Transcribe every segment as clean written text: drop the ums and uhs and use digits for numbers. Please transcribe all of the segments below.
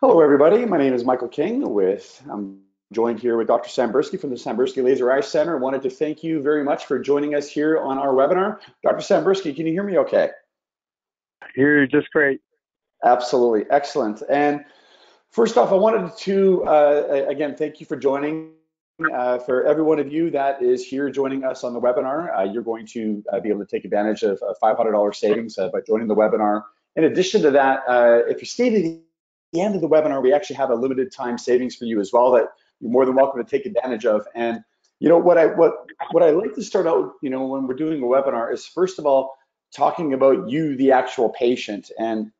Hello, everybody. My name is Michael King. I'm joined here with Dr. Sambursky from the Sambursky Laser Eye Center. I wanted to thank you very much for joining us here on our webinar. Dr. Sambursky, can you hear me okay? You're just great. Absolutely. Excellent. And first off, I wanted to, again, thank you for joining. For every one of you that is here joining us on the webinar, you're going to be able to take advantage of a $500 savings by joining the webinar. In addition to that, if you stay to the end of the webinar, we actually have a limited time savings for you as well that you're more than welcome to take advantage of. And what I like to start out, when we're doing a webinar is first of all talking about you, the actual patient, and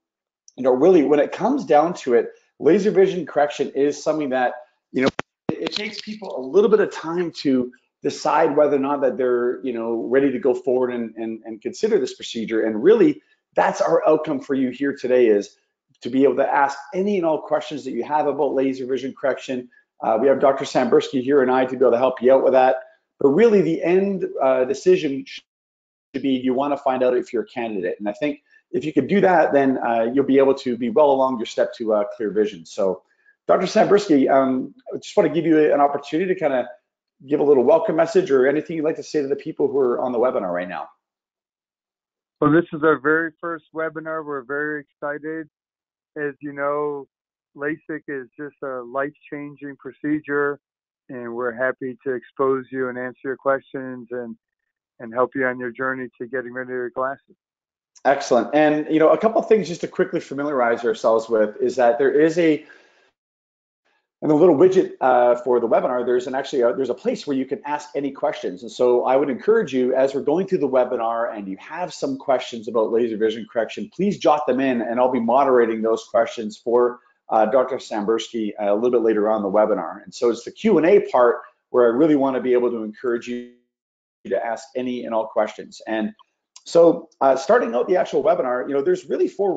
really when it comes down to it, laser vision correction is something that it takes people a little bit of time to decide whether or not that they're ready to go forward and consider this procedure. And really, that's our outcome for you here today, is to be able to ask any and all questions that you have about laser vision correction. We have Dr. Sambursky here and I to be able to help you out with that. But really, the end decision should be, you want to find out if you're a candidate. And I think if you could do that, then you'll be able to be well along your step to clear vision. So Dr. Sambursky, I just want to give you an opportunity to kind of give a little welcome message or anything you'd like to say to the people who are on the webinar right now. Well, this is our very first webinar. We're very excited. As you know, LASIK is just a life-changing procedure, and we're happy to expose you and answer your questions and help you on your journey to getting rid of your glasses. Excellent. And a couple of things just to quickly familiarize ourselves with is that there is in the little widget for the webinar, there's a place where you can ask any questions. And so I would encourage you, as we're going through the webinar and you have some questions about laser vision correction, please jot them in, and I'll be moderating those questions for Dr. Sambursky a little bit later on in the webinar. And so it's the Q&A part where I really want to be able to encourage you to ask any and all questions. And so starting out the actual webinar, there's really four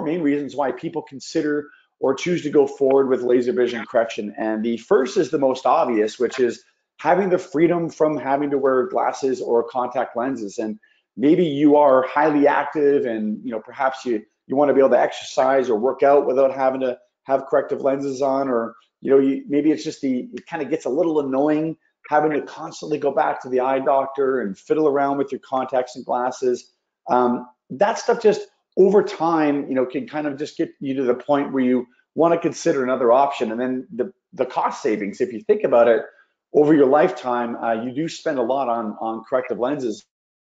main reasons why people consider or choose to go forward with laser vision correction. And the first is the most obvious, which is having the freedom from having to wear glasses or contact lenses. And maybe you are highly active and perhaps you want to be able to exercise or work out without having to have corrective lenses on, or maybe it's just it kind of gets a little annoying having to constantly go back to the eye doctor and fiddle around with your contacts and glasses. That stuff just over time, can kind of just get you to the point where you want to consider another option. And then the cost savings, if you think about it, over your lifetime, you do spend a lot on corrective lenses.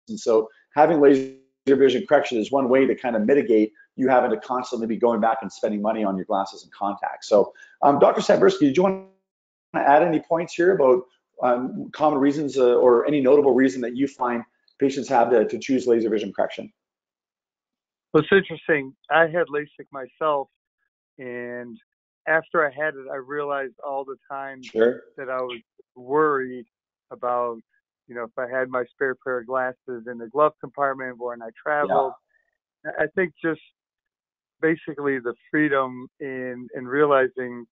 And so having laser vision correction is one way to kind of mitigate you having to constantly be going back and spending money on your glasses and contacts. So Dr. Sambursky, did you want to add any points here about common reasons or any notable reason that you find patients have to choose laser vision correction? Well, it's interesting. I had LASIK myself, and after I had it, I realized all the time that I was worried about, if I had my spare pair of glasses in the glove compartment when I traveled. Yeah. I think just basically the freedom in realizing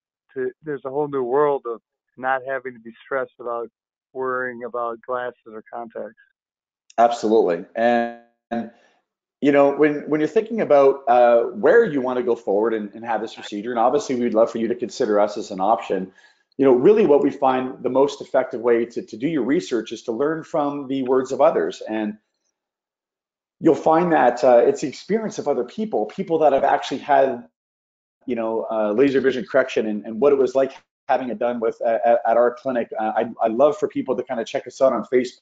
there's a whole new world of not having to be stressed about worrying about glasses or contacts. Absolutely. And when you're thinking about where you want to go forward and have this procedure, and obviously we'd love for you to consider us as an option, really what we find the most effective way to do your research is to learn from the words of others. And you'll find that it's the experience of other people that have actually had, laser vision correction and what it was like having it done at our clinic. I'd love for people to kind of check us out on Facebook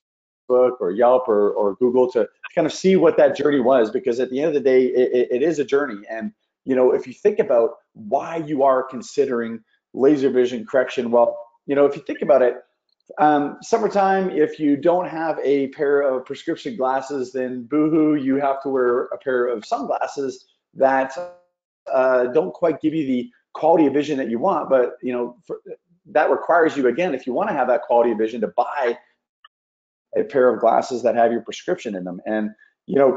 or Yelp or Google to kind of see what that journey was, because at the end of the day, it is a journey. And if you think about why you are considering laser vision correction, well, if you think about it, summertime, if you don't have a pair of prescription glasses, then boohoo, you have to wear a pair of sunglasses that don't quite give you the quality of vision that you want. But that requires you, again, if you want to have that quality of vision, to buy a pair of glasses that have your prescription in them. And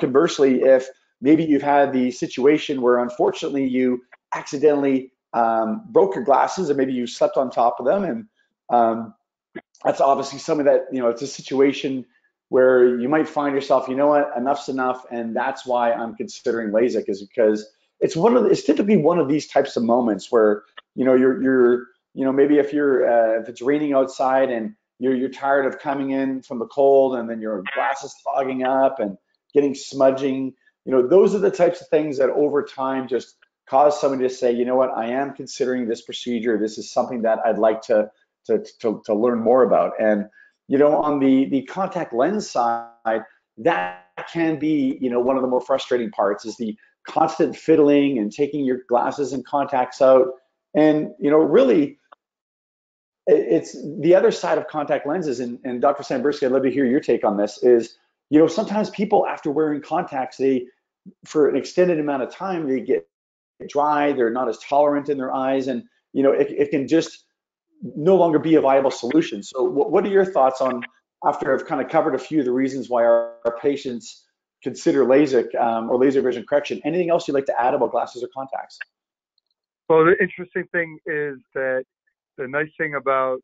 conversely, if maybe you've had the situation where unfortunately you accidentally broke your glasses, and maybe you slept on top of them, and that's obviously something that it's a situation where you might find yourself, you know what, enough's enough, and that's why I'm considering LASIK, is because it's typically one of these types of moments where maybe if it's raining outside and you're tired of coming in from the cold, and then your glasses fogging up and getting smudging. Those are the types of things that over time just cause somebody to say, you know what, I am considering this procedure. This is something that I'd like to learn more about. And on the contact lens side, that can be one of the more frustrating parts, is the constant fiddling and taking your glasses and contacts out. And really, it's the other side of contact lenses. And Dr. Sambursky, I'd love to hear your take on this. Is sometimes people, after wearing contacts, for an extended amount of time, they get dry. They're not as tolerant in their eyes, and it can just no longer be a viable solution. So what are your thoughts on, after I've kind of covered a few of the reasons why our patients consider LASIK or laser vision correction? Anything else you'd like to add about glasses or contacts? Well, the interesting thing is that the nice thing about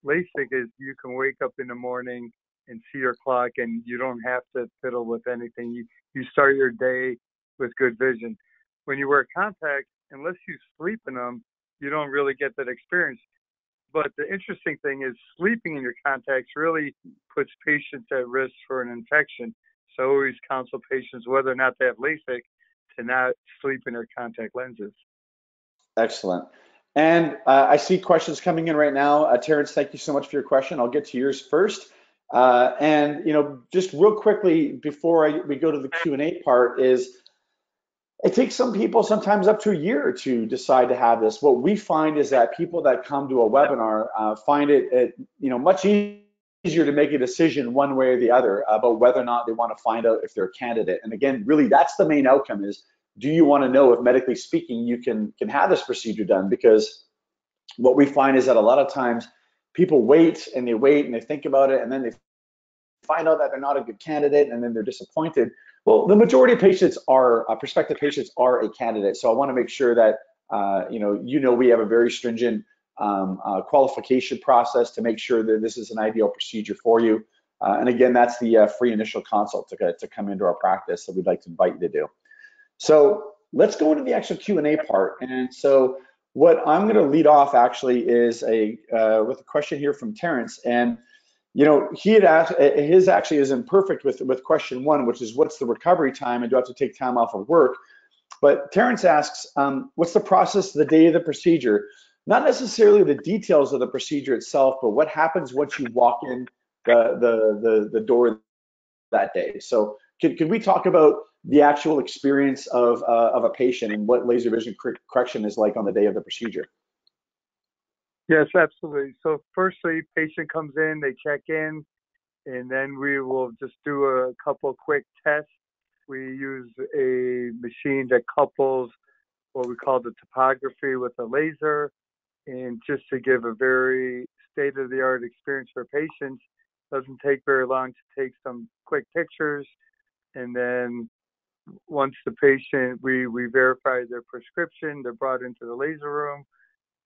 LASIK is you can wake up in the morning and see your clock, and you don't have to fiddle with anything. You start your day with good vision. When you wear contacts, unless you sleep in them, you don't really get that experience. But the interesting thing is, sleeping in your contacts really puts patients at risk for an infection. So I always counsel patients, whether or not they have LASIK, to not sleep in their contact lenses. Excellent. And I see questions coming in right now. Terrence, thank you so much for your question. I'll get to yours first. And just real quickly before we go to the Q&A part, is it takes some people sometimes up to a year to decide to have this. What we find is that people that come to a webinar find it much easier to make a decision one way or the other about whether or not they want to find out if they're a candidate. And again, really, that's the main outcome: is, do you want to know if, medically speaking, you can have this procedure done? Because what we find is that a lot of times people wait and they think about it, and then they find out that they're not a good candidate, and then they're disappointed. Well, the majority of patients are prospective patients are a candidate. So I want to make sure that we have a very stringent qualification process to make sure that this is an ideal procedure for you. And again, that's the free initial consult to come into our practice that we'd like to invite you to do. So let's go into the actual Q&A part. And so what I'm going to lead off actually is with a question here from Terrence. And he had asked, his actually is imperfect with question one, which is, what's the recovery time, and do I have to take time off of work? But Terrence asks, what's the process the day of the procedure? Not necessarily the details of the procedure itself, but what happens once you walk in the door that day. So could we talk about the actual experience of a patient and what laser vision correction is like on the day of the procedure? Yes, absolutely. So firstly, patient comes in, they check in, and then we will just do a couple quick tests. We use a machine that couples what we call the topography with a laser, and just to give a very state-of-the-art experience for patients. Doesn't take very long to take some quick pictures, and then once the patient, we verify their prescription, they're brought into the laser room.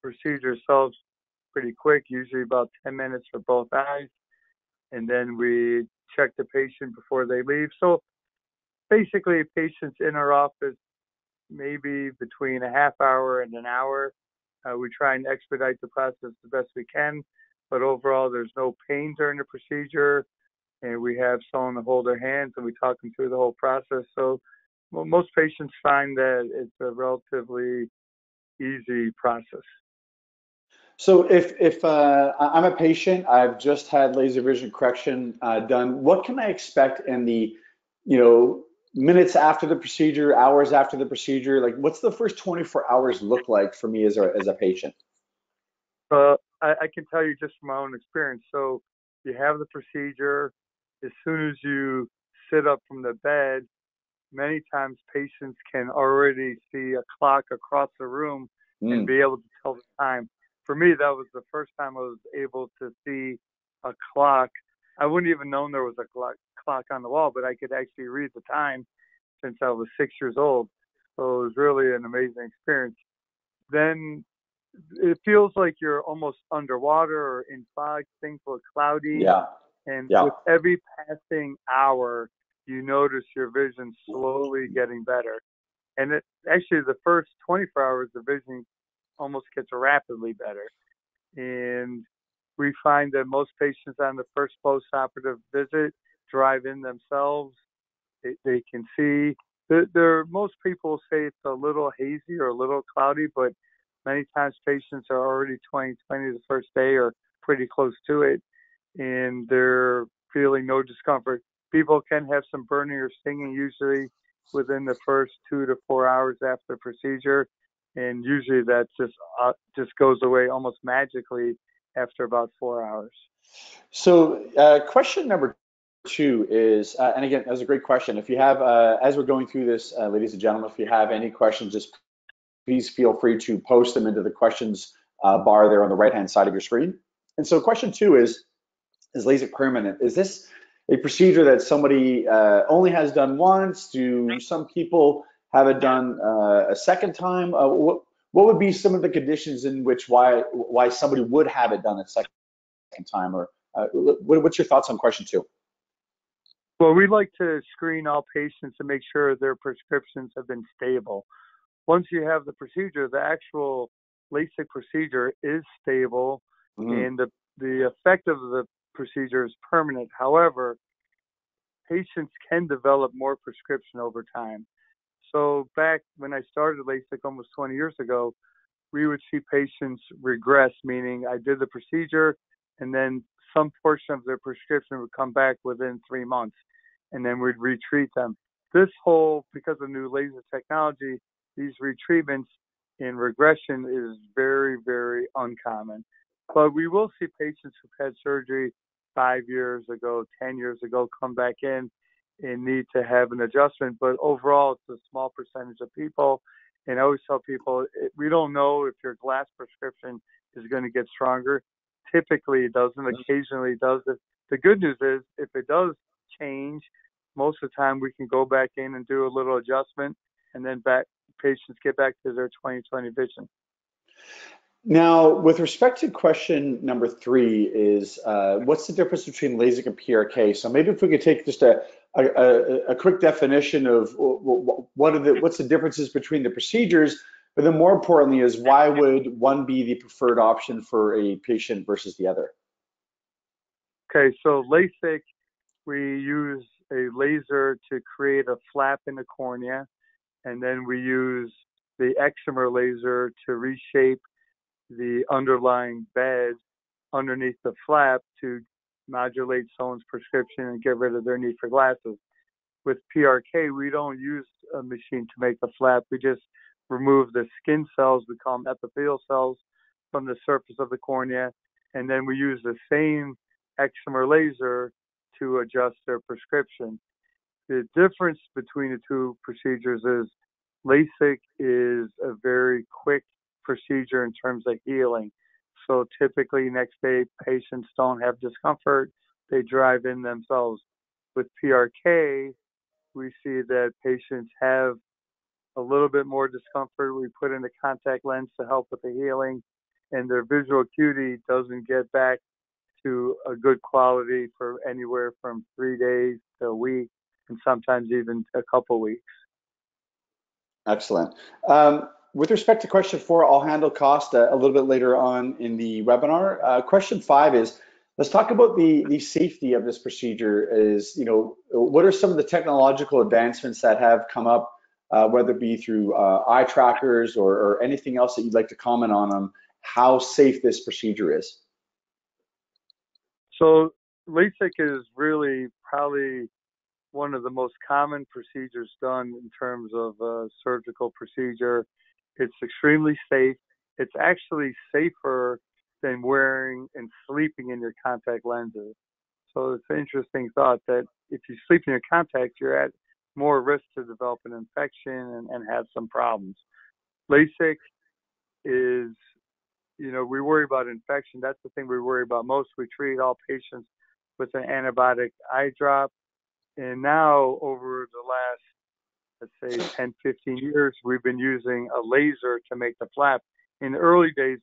Procedure solves pretty quick, usually about 10 minutes for both eyes. And then we check the patient before they leave. So basically, patients in our office, maybe between a half hour and an hour. We try and expedite the process the best we can. But overall, there's no pain during the procedure. And we have someone to hold their hands, and we talk them through the whole process. So most patients find that it's a relatively easy process. So if I'm a patient, I've just had laser vision correction done, what can I expect in the minutes after the procedure, hours after the procedure? Like, what's the first 24 hours look like for me as a patient? I can tell you just from my own experience. So you have the procedure. As soon as you sit up from the bed, many times patients can already see a clock across the room and be able to tell the time. For me, that was the first time I was able to see a clock. I wouldn't even known there was a clock on the wall, but I could actually read the time since I was 6 years old. So it was really an amazing experience. Then it feels like you're almost underwater or in fog. Things look cloudy. Yeah. And with every passing hour, you notice your vision slowly getting better. And actually the first 24 hours, the vision almost gets rapidly better. And we find that most patients on the first post-operative visit drive in themselves. They can see. Most people say it's a little hazy or a little cloudy, but many times patients are already 20/20 the first day or pretty close to it, and they're feeling no discomfort. People can have some burning or stinging usually within the first 2 to 4 hours after the procedure, and usually that just goes away almost magically after about 4 hours. So, question number two is, and again, that's a great question. If you have, as we're going through this, ladies and gentlemen, if you have any questions, just please feel free to post them into the questions bar there on the right-hand side of your screen. And so, question two is LASIK permanent? Is this a procedure that somebody only has done once? Do some people have it done a second time? What would be some of the conditions in which why somebody would have it done a second time? Or what's your thoughts on question two? Well, we like to screen all patients to make sure their prescriptions have been stable. Once you have the procedure, the actual LASIK procedure is stable, and the effect of the procedure is permanent. However, patients can develop more prescription over time. So back when I started LASIK almost 20 years ago, we would see patients regress, meaning I did the procedure and then some portion of their prescription would come back within 3 months, and then we'd retreat them. Because of new laser technology, these retreatments in regression is very, very uncommon. But we will see patients who've had surgery 5 years ago, 10 years ago, come back in and need to have an adjustment. But overall, it's a small percentage of people. And I always tell people, we don't know if your glass prescription is going to get stronger. Typically, it doesn't. Occasionally, it does. The good news is, if it does change, most of the time we can go back in and do a little adjustment, and then patients get back to their 20/20 vision. Now, with respect to question number three, is what's the difference between LASIK and PRK? So maybe if we could take just a quick definition of what's the differences between the procedures, but then more importantly is why would one be the preferred option for a patient versus the other? Okay, so LASIK, we use a laser to create a flap in the cornea, and then we use the excimer laser to reshape the underlying bed underneath the flap to modulate someone's prescription and get rid of their need for glasses. With PRK, we don't use a machine to make the flap. We just remove the skin cells, we call them epithelial cells, from the surface of the cornea, and then we use the same excimer laser to adjust their prescription. The difference between the two procedures is LASIK is a very quick procedure in terms of healing. So typically next day, patients don't have discomfort. They drive in themselves. With PRK, we see that patients have a little bit more discomfort. We put in a contact lens to help with the healing, and their visual acuity doesn't get back to a good quality for anywhere from 3 days to a week, and sometimes even a couple weeks. Excellent. With respect to question four, I'll handle cost a little bit later on in the webinar. Question five is, let's talk about the safety of this procedure. What are some of the technological advancements that have come up, whether it be through eye trackers or anything else that you'd like to comment on how safe this procedure is? So LASIK is really probably one of the most common procedures done in terms of a surgical procedure. It's extremely safe. It's actually safer than wearing and sleeping in your contact lenses. So it's an interesting thought that if you sleep in your contacts, you're at more risk to develop an infection and have some problems. LASIK is, we worry about infection. That's the thing we worry about most. We treat all patients with an antibiotic eye drop. And now, over the last, let's say, 10, 15 years, we've been using a laser to make the flap. In the early days,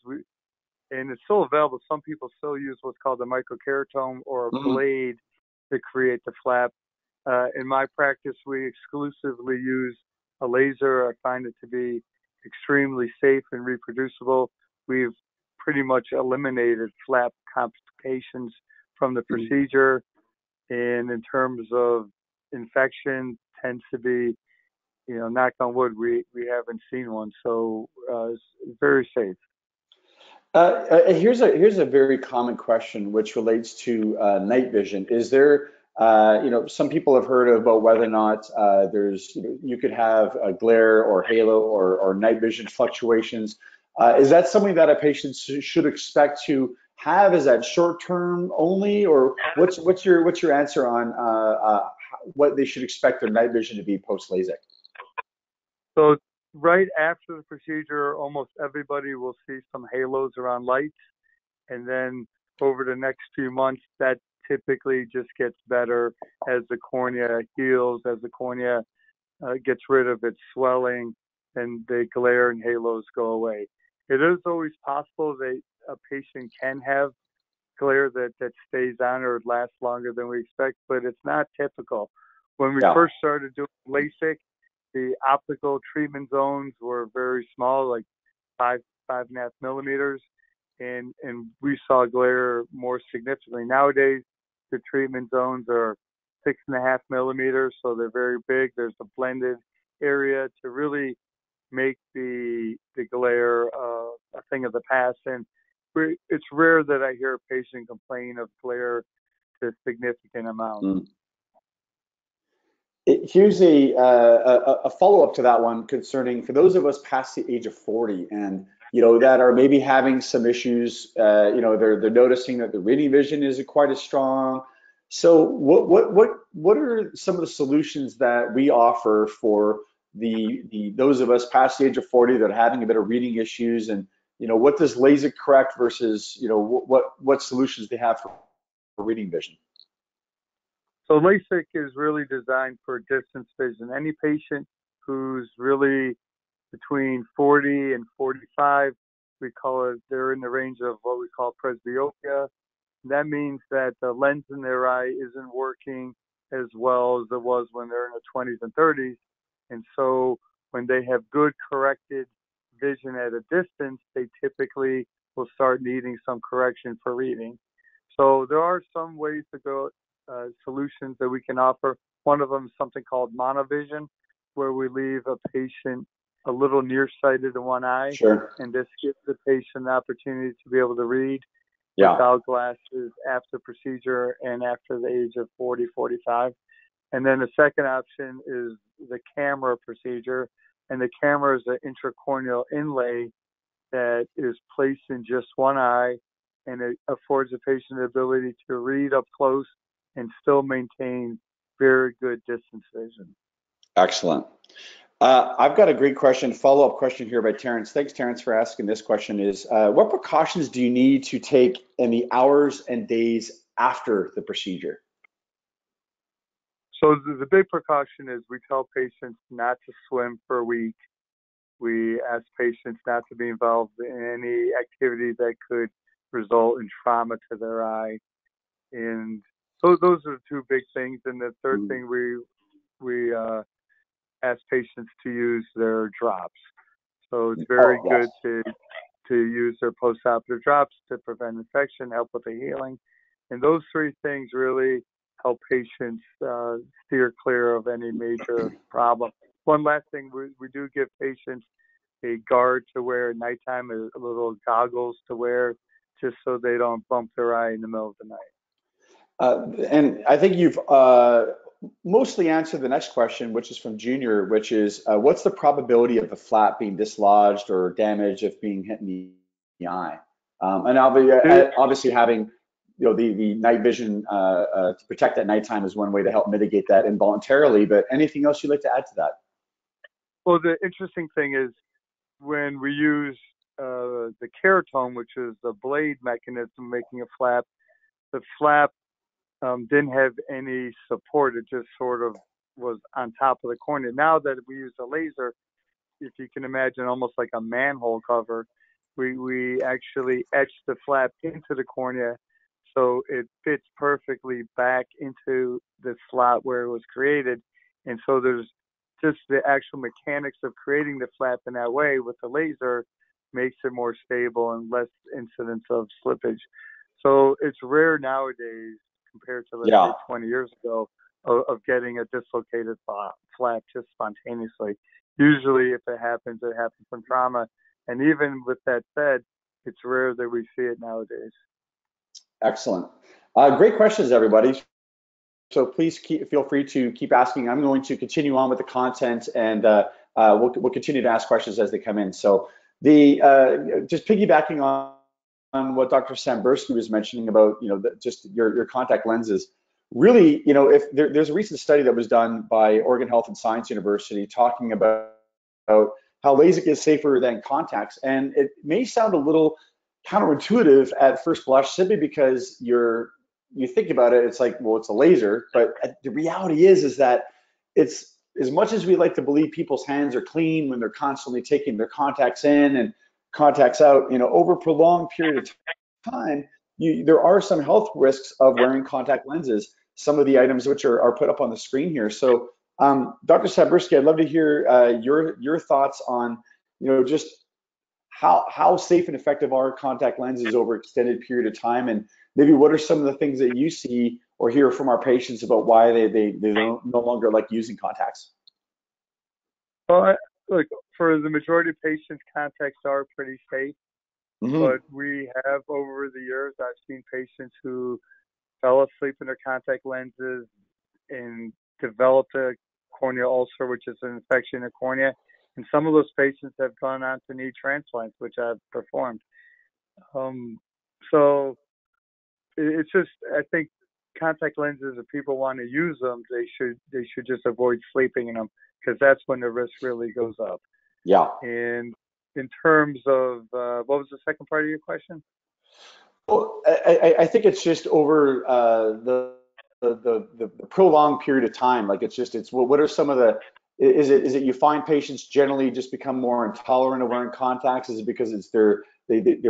and it's still available, some people still use what's called a microkeratome or a blade to create the flap. In my practice, we exclusively use a laser. I find it to be extremely safe and reproducible. We've pretty much eliminated flap complications from the procedure. And in terms of infection, tends to be, knock on wood, we haven't seen one. So it's very safe. Here's a very common question which relates to night vision. Is there, some people have heard about whether or not there's, you could have a glare or halo or night vision fluctuations. Is that something that a patient should expect to have? Is that short term only, or what's your answer on what they should expect their night vision to be post LASIK? So right after the procedure, almost everybody will see some halos around lights. And then over the next few months, that typically just gets better as the cornea heals, as the cornea gets rid of its swelling, and the glare and halos go away. It is always possible that a patient can have glare that stays on or lasts longer than we expect, but it's not typical. When we first started doing LASIK, the optical treatment zones were very small, like 5.5 millimeters, and we saw glare more significantly. Nowadays, the treatment zones are 6.5 millimeters, so they're very big. There's a blended area to really make the glare a thing of the past. And it's rare that I hear a patient complain of glare to significant amounts. Here's a follow-up to that one concerning, for those of us past the age of 40 and that are maybe having some issues, they're noticing that the reading vision isn't quite as strong. So what are some of the solutions that we offer for those of us past the age of 40 that are having a bit of reading issues, and what does LASIK correct versus what solutions they have for reading vision? So LASIK is really designed for distance vision. Any patient who's really between 40 and 45, we call it, they're in the range of what we call presbyopia. That means that the lens in their eye isn't working as well as it was when they're in their 20s and 30s. And so when they have good corrected vision at a distance, they typically will start needing some correction for reading. So there are some ways to go, solutions that we can offer. One of them is something called monovision, where we leave a patient a little nearsighted in one eye, and this gives the patient the opportunity to be able to read without glasses after procedure and after the age of 40, 45. And then the second option is the camera procedure, and the camera is an intracorneal inlay that is placed in just one eye, and it affords the patient the ability to read up close and still maintain very good distance vision. Excellent. I've got a great question, follow-up question here by Terrence. Thanks, Terrence, for asking this question. Is what precautions do you need to take in the hours and days after the procedure? So the big precaution is we tell patients not to swim for a week. We ask patients not to be involved in any activity that could result in trauma to their eye. And so those are the two big things. And the third thing, we ask patients to use their drops. So it's very good to use their postoperative drops to prevent infection, help with the healing. And those three things really help patients steer clear of any major problem. One last thing, we do give patients a guard to wear at nighttime, a little goggles to wear, just so they don't bump their eye in the middle of the night. And I think you've mostly answered the next question, which is from Junior, which is what's the probability of the flap being dislodged or damaged if being hit in the eye? And obviously having the night vision to protect at nighttime is one way to help mitigate that involuntarily. But anything else you'd like to add to that? Well, the interesting thing is when we use the keratome, which is the blade mechanism making a flap, the flap didn't have any support. It just sort of was on top of the cornea. Now that we use a laser, if you can imagine almost like a manhole cover, we actually etch the flap into the cornea so it fits perfectly back into the slot where it was created. And so there's just the actual mechanics of creating the flap in that way with the laser makes it more stable and less incidence of slippage. So it's rare nowadays compared to, let's say, 20 years ago of getting a dislocated flap just spontaneously. Usually if it happens from trauma. And even with that said, it's rare that we see it nowadays. Excellent. Great questions, everybody. So please feel free to keep asking. I'm going to continue on with the content, and we'll continue to ask questions as they come in. So just piggybacking on what Dr. Sambursky was mentioning about, just your contact lenses. Really, if there's a recent study that was done by Oregon Health and Science University talking about how LASIK is safer than contacts, and it may sound a little counterintuitive at first blush, simply because you think about it, it's like, well, it's a laser, but the reality is that it's, as much as we like to believe people's hands are clean when they're constantly taking their contacts in and contacts out, over a prolonged period of time, there are some health risks of wearing contact lenses, some of the items which are put up on the screen here. So Dr. Sambursky, I'd love to hear your thoughts on, just how safe and effective are contact lenses over extended period of time, and maybe what are some of the things that you see or hear from our patients about why they no longer like using contacts? Well, look, for the majority of patients, contacts are pretty safe. But we have, over the years, I've seen patients who fell asleep in their contact lenses and developed a corneal ulcer, which is an infection in the cornea. And some of those patients have gone on to need transplants, which I've performed. So it's just, I think contact lenses, if people want to use them, they should just avoid sleeping in them, because that's when the risk really goes up. Yeah. And in terms of, what was the second part of your question? Well, I think it's just over the prolonged period of time. Like it's what are some of the, is it you find patients generally just become more intolerant of wearing contacts? Is it because it's their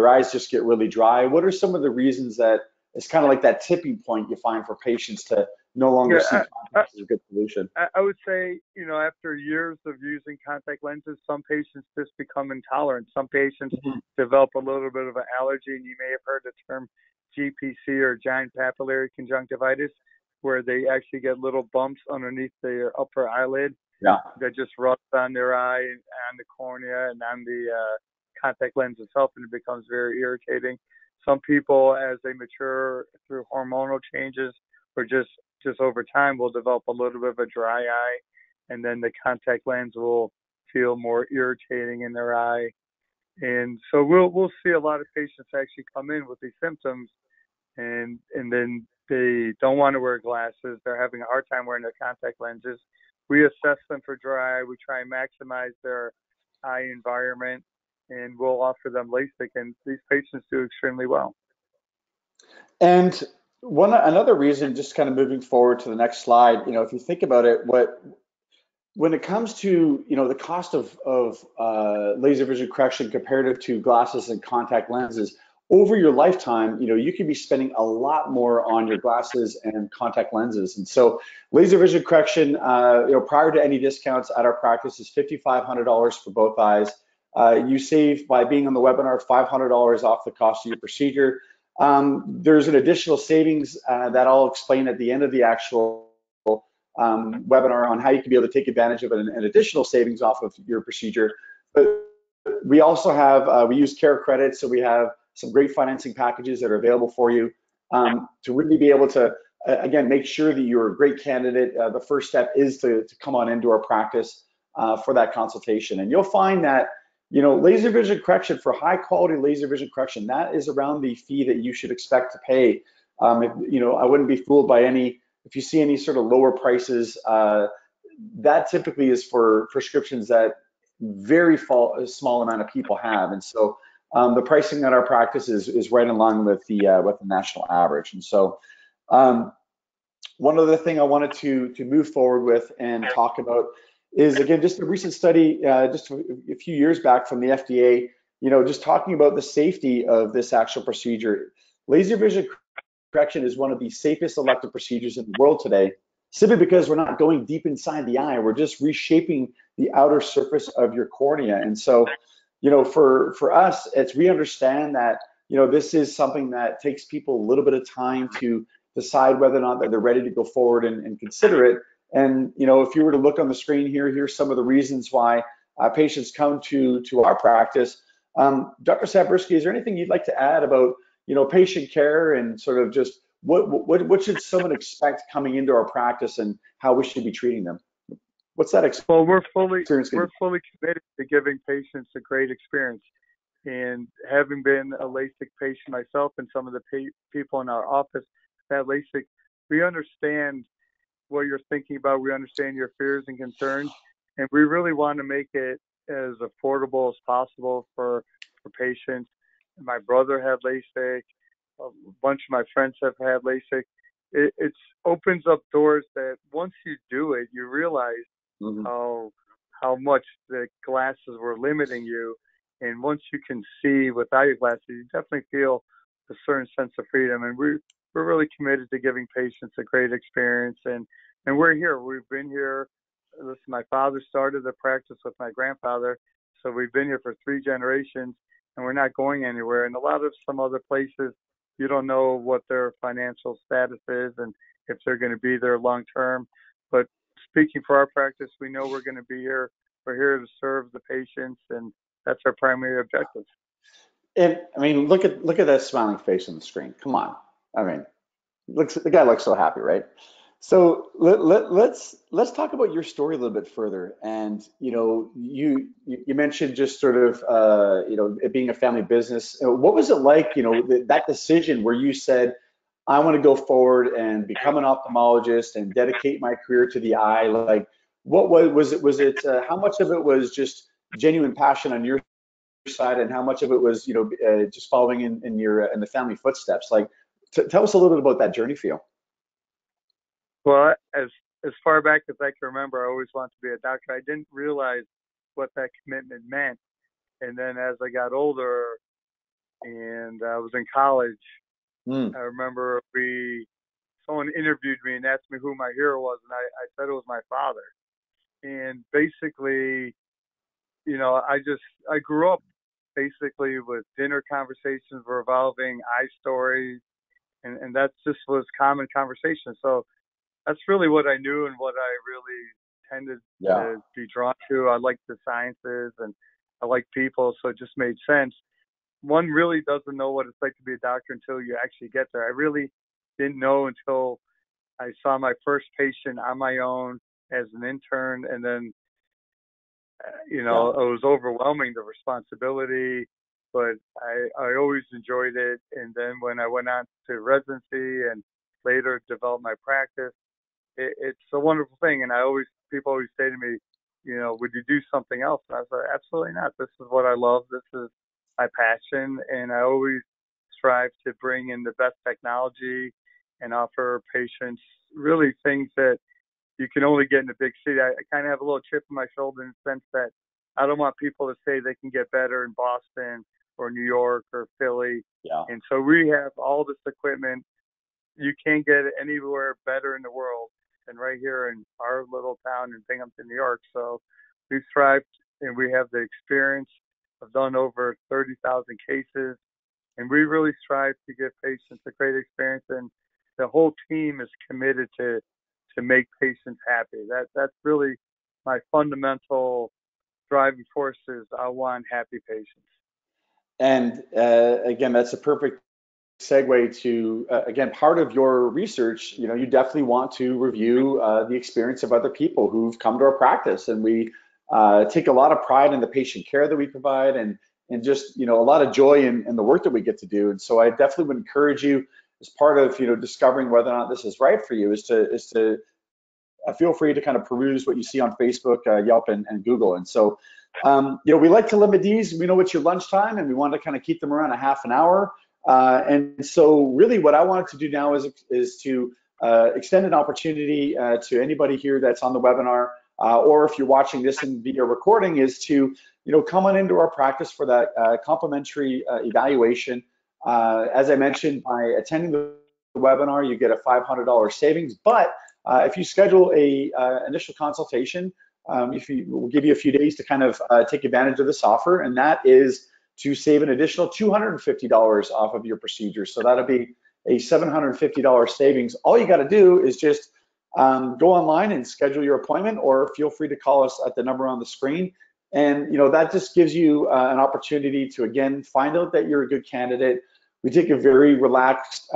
eyes just get really dry? What are some of the reasons that it's kind of like that tipping point you find for patients to no longer see contacts as a good solution? I would say, after years of using contact lenses, some patients just become intolerant. Some patients develop a little bit of an allergy, and you may have heard the term GPC, or giant papillary conjunctivitis, where they actually get little bumps underneath their upper eyelid that just rubs on their eye and on the cornea and on the contact lens itself, and it becomes very irritating. Some people, as they mature through hormonal changes or just over time, will develop a little bit of a dry eye, and then the contact lens will feel more irritating in their eye. And so we'll see a lot of patients actually come in with these symptoms, and then they don't want to wear glasses. They're having a hard time wearing their contact lenses. We assess them for dry eye. We try and maximize their eye environment, and we'll offer them LASIK, and these patients do extremely well. And another reason, just kind of moving forward to the next slide, if you think about it, when it comes to the cost of laser vision correction comparative to glasses and contact lenses, over your lifetime, you could be spending a lot more on your glasses and contact lenses. And so laser vision correction, prior to any discounts at our practice, is $5,500 for both eyes. You save, by being on the webinar, $500 off the cost of your procedure. There's an additional savings that I'll explain at the end of the actual webinar on how you can be able to take advantage of an additional savings off of your procedure. But we also have, we use care credits, so we have some great financing packages that are available for you to really be able to, again, make sure that you're a great candidate. The first step is to come on into our practice for that consultation. And you'll find that, laser vision correction, for high quality laser vision correction, that is around the fee that you should expect to pay. I wouldn't be fooled by if you see any sort of lower prices, that typically is for prescriptions that very small amount of people have. And so the pricing at our practice is right in line with the national average. And so one other thing I wanted to move forward with and talk about is, again, just a recent study just a few years back from the FDA, just talking about the safety of this actual procedure. Laser vision correction is one of the safest elective procedures in the world today. simply because we're not going deep inside the eye. We're just reshaping the outer surface of your cornea. And so, for us, we understand that, this is something that takes people a little bit of time to decide whether or not that they're ready to go forward and consider it. And, if you were to look on the screen here, here's some of the reasons why patients come to our practice. Dr. Sambursky, is there anything you'd like to add about, patient care and sort of just what should someone expect coming into our practice and how we should be treating them? What's that experience? Well, we're fully committed to giving patients a great experience. And having been a LASIK patient myself and some of the people in our office at LASIK, we understand what you're thinking about. We understand your fears and concerns, and we really want to make it as affordable as possible for patients. My brother had LASIK. A bunch of my friends have had LASIK. It opens up doors that once you do it, you realize how much the glasses were limiting you. And once you can see without your glasses, you definitely feel a certain sense of freedom. And we're really committed to giving patients a great experience. And we're here. We've been here. Listen, my father started the practice with my grandfather. So we've been here for 3 generations, and we're not going anywhere. And a lot of some other places, you don't know what their financial status is and if they're going to be there long term. But speaking for our practice, we know we're going to be here. We're here to serve the patients, and that's our primary objective. And I mean, look at that smiling face on the screen. Come on. I mean, the guy looks so happy, right? So let's talk about your story a little bit further. And you mentioned just sort of it being a family business. What was it like? That decision where you said, I want to go forward and become an ophthalmologist and dedicate my career to the eye. Like, what was it? Was it how much of it was just genuine passion on your side, and how much of it was just following in the family footsteps? Like, tell us a little bit about that journey for you. Well, as far back as I can remember, I always wanted to be a doctor. I didn't realize what that commitment meant. And then as I got older and I was in college, I remember someone interviewed me and asked me who my hero was, and I said it was my father. And basically, I grew up basically with dinner conversations revolving eye stories, and that just was common conversation. So that's really what I knew and what I really tended to be drawn to. I like the sciences and I like people, so it just made sense. One really doesn't know what it's like to be a doctor until you actually get there. I really didn't know until I saw my first patient on my own as an intern, and then it was overwhelming, the responsibility, but I always enjoyed it. And then when I went on to residency and later developed my practice, it's a wonderful thing. And people always say to me, would you do something else? And I was like, absolutely not. This is what I love. This is my passion. And I always strive to bring in the best technology and offer patients really things that you can only get in a big city. I kind of have a little chip on my shoulder in the sense that I don't want people to say they can get better in Boston or New York or Philly. Yeah. And so we have all this equipment. You can't get it anywhere better in the world than right here in our little town in Binghamton, New York. So we've thrived, and we have the experience. I've done over 30,000 cases, and we really strive to give patients a great experience. And the whole team is committed to make patients happy. That's really my fundamental driving force is I want happy patients. And again, that's a perfect segue to, again, part of your research. You definitely want to review the experience of other people who've come to our practice. And we take a lot of pride in the patient care that we provide and just, a lot of joy in the work that we get to do. And so I definitely would encourage you, as part of, discovering whether or not this is right for you, is to feel free to kind of peruse what you see on Facebook, Yelp, and Google. And so, we like to limit these. We know it's your lunchtime, and we want to kind of keep them around a half an hour. And so really what I wanted to do now is to extend an opportunity to anybody here that's on the webinar, or if you're watching this in video recording, is to, come on into our practice for that complimentary evaluation. As I mentioned, by attending the webinar, you get a $500 savings, but if you schedule a initial consultation, we'll give you a few days to kind of take advantage of this offer, and that is to save an additional $250 off of your procedure. So that'll be a $750 savings. All you got to do is just go online and schedule your appointment, or feel free to call us at the number on the screen. And that just gives you an opportunity to, again, find out that you're a good candidate. We take a very relaxed,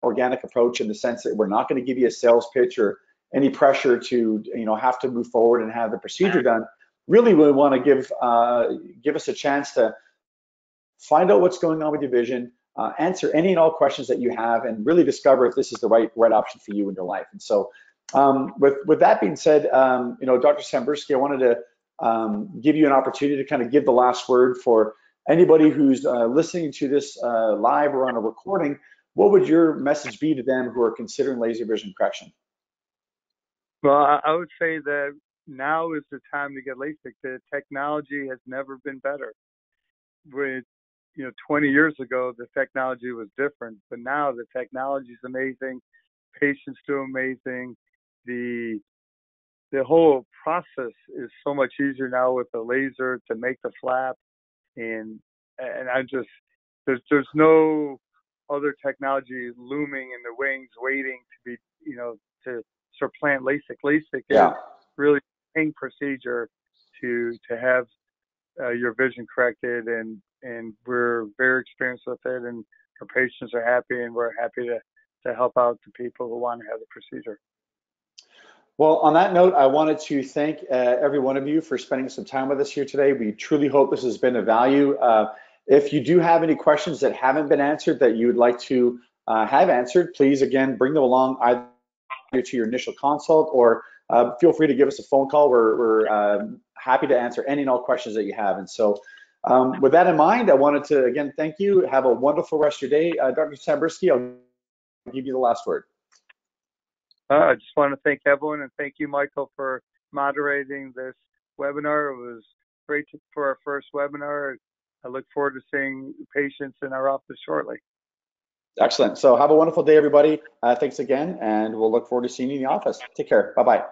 organic approach in the sense that we're not going to give you a sales pitch or any pressure to have to move forward and have the procedure done. Really, we want to give us a chance to find out what's going on with your vision, answer any and all questions that you have, and really discover if this is the right option for you in your life. And so, with that being said, Dr. Sambursky, I wanted to give you an opportunity to kind of give the last word for anybody who's listening to this live or on a recording. What would your message be to them who are considering laser vision correction? Well, I would say that now is the time to get LASIK. The technology has never been better. With 20 years ago, the technology was different, but now the technology is amazing. Patients do amazing. The whole process is so much easier now with the laser to make the flap, and there's no other technology looming in the wings waiting to be to supplant LASIK. LASIK is really a paying procedure to have your vision corrected, and we're very experienced with it, and our patients are happy, and we're happy to help out the people who want to have the procedure. Well, on that note, I wanted to thank every one of you for spending some time with us here today. We truly hope this has been of value. If you do have any questions that haven't been answered that you would like to have answered, please, again, bring them along either to your initial consult, or feel free to give us a phone call. We're happy to answer any and all questions that you have. And so with that in mind, I wanted to, again, thank you. Have a wonderful rest of your day. Dr. Sambursky, I'll give you the last word. I just want to thank everyone, and thank you, Michael, for moderating this webinar. It was great for our first webinar. I look forward to seeing patients in our office shortly. Excellent. So have a wonderful day, everybody. Thanks again, and we'll look forward to seeing you in the office. Take care. Bye-bye.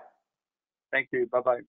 Thank you. Bye-bye.